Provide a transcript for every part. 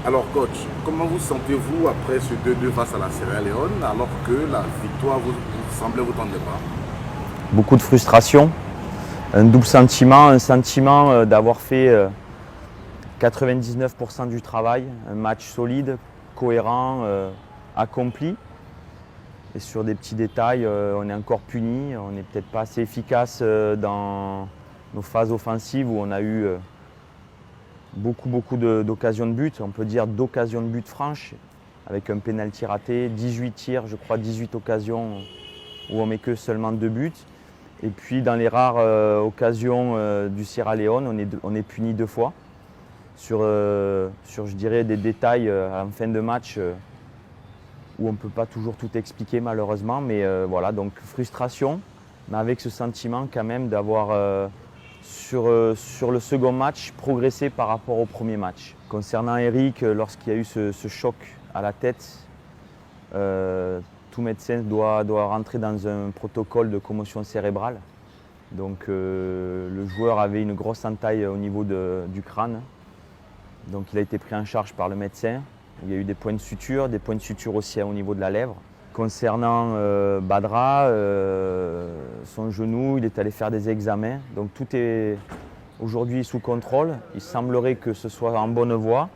Alors coach, comment vous sentez-vous après ce 2-2 face à la Sierra Leone alors que la victoire vous semblait vous tendre les bras? Beaucoup de frustration, un double sentiment, un sentiment d'avoir fait 99% du travail, un match solide, cohérent, accompli. Et sur des petits détails, on est encore puni, on n'est peut-être pas assez efficace dans nos phases offensives où on a eu beaucoup d'occasions de but, on peut dire d'occasions de but franches, avec un pénalty raté, 18 tirs, je crois 18 occasions où on met que seulement 2 buts. Et puis dans les rares occasions du Sierra Leone, on est puni 2 fois sur je dirais, des détails en fin de match où on ne peut pas toujours tout expliquer malheureusement. Mais voilà, donc frustration, mais avec ce sentiment quand même d'avoir sur le second match progressé par rapport au premier match. Concernant Eric, lorsqu'il y a eu ce choc à la tête, tout médecin doit rentrer dans un protocole de commotion cérébrale. Donc le joueur avait une grosse entaille au niveau du crâne. Donc il a été pris en charge par le médecin. Il y a eu des points de suture aussi au niveau de la lèvre. Concernant Badra, son genou, il est allé faire des examens. Donc tout est aujourd'hui sous contrôle. Il semblerait que ce soit en bonne voie.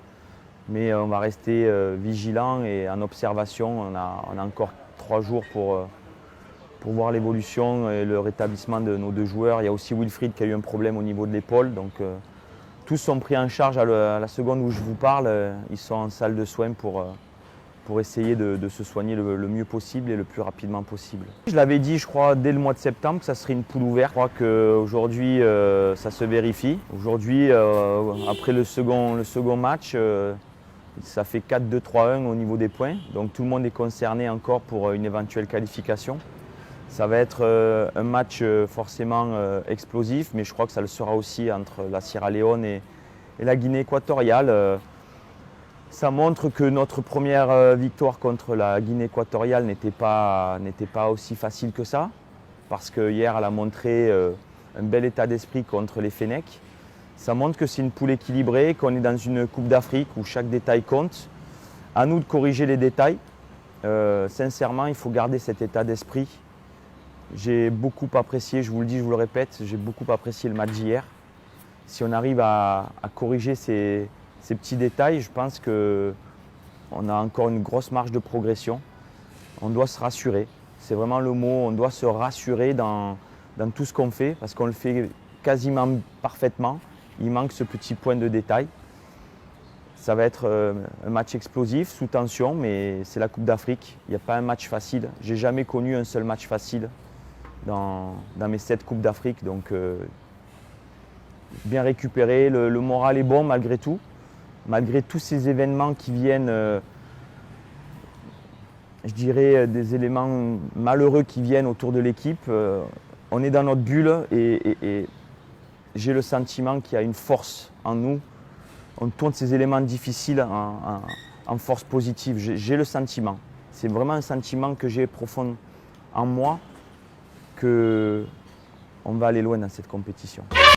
Mais on va rester vigilant et en observation. On a encore 3 jours pour voir l'évolution et le rétablissement de nos 2 joueurs. Il y a aussi Wilfried qui a eu un problème au niveau de l'épaule. Donc tous sont pris en charge à la seconde où je vous parle. Ils sont en salle de soins pour essayer de se soigner le mieux possible et le plus rapidement possible. Je l'avais dit, je crois, dès le mois de septembre que ça serait une poule ouverte. Je crois qu'aujourd'hui, ça se vérifie. Aujourd'hui, après le second match, ça fait 4-2-3-1 au niveau des points. Donc tout le monde est concerné encore pour une éventuelle qualification. Ça va être un match forcément explosif, mais je crois que ça le sera aussi entre la Sierra Leone et la Guinée équatoriale. Ça montre que notre première victoire contre la Guinée équatoriale n'était pas aussi facile que ça, parce que hier elle a montré un bel état d'esprit contre les Fennecs. Ça montre que c'est une poule équilibrée, qu'on est dans une Coupe d'Afrique où chaque détail compte. À nous de corriger les détails. Sincèrement, il faut garder cet état d'esprit. J'ai beaucoup apprécié, je vous le dis, je vous le répète, j'ai beaucoup apprécié le match d'hier. Si on arrive à corriger ces petits détails, je pense qu'on a encore une grosse marge de progression. On doit se rassurer, c'est vraiment le mot, on doit se rassurer dans tout ce qu'on fait, parce qu'on le fait quasiment parfaitement. Il manque ce petit point de détail. Ça va être un match explosif, sous tension, mais c'est la Coupe d'Afrique. Il n'y a pas un match facile. Je n'ai jamais connu un seul match facile dans mes 7 Coupes d'Afrique. Donc bien récupéré, le moral est bon malgré tout. Malgré tous ces événements qui viennent, je dirais des éléments malheureux qui viennent autour de l'équipe, on est dans notre bulle et j'ai le sentiment qu'il y a une force en nous. On tourne ces éléments difficiles en force positive. J'ai le sentiment. C'est vraiment un sentiment que j'ai profond en moi qu'on va aller loin dans cette compétition.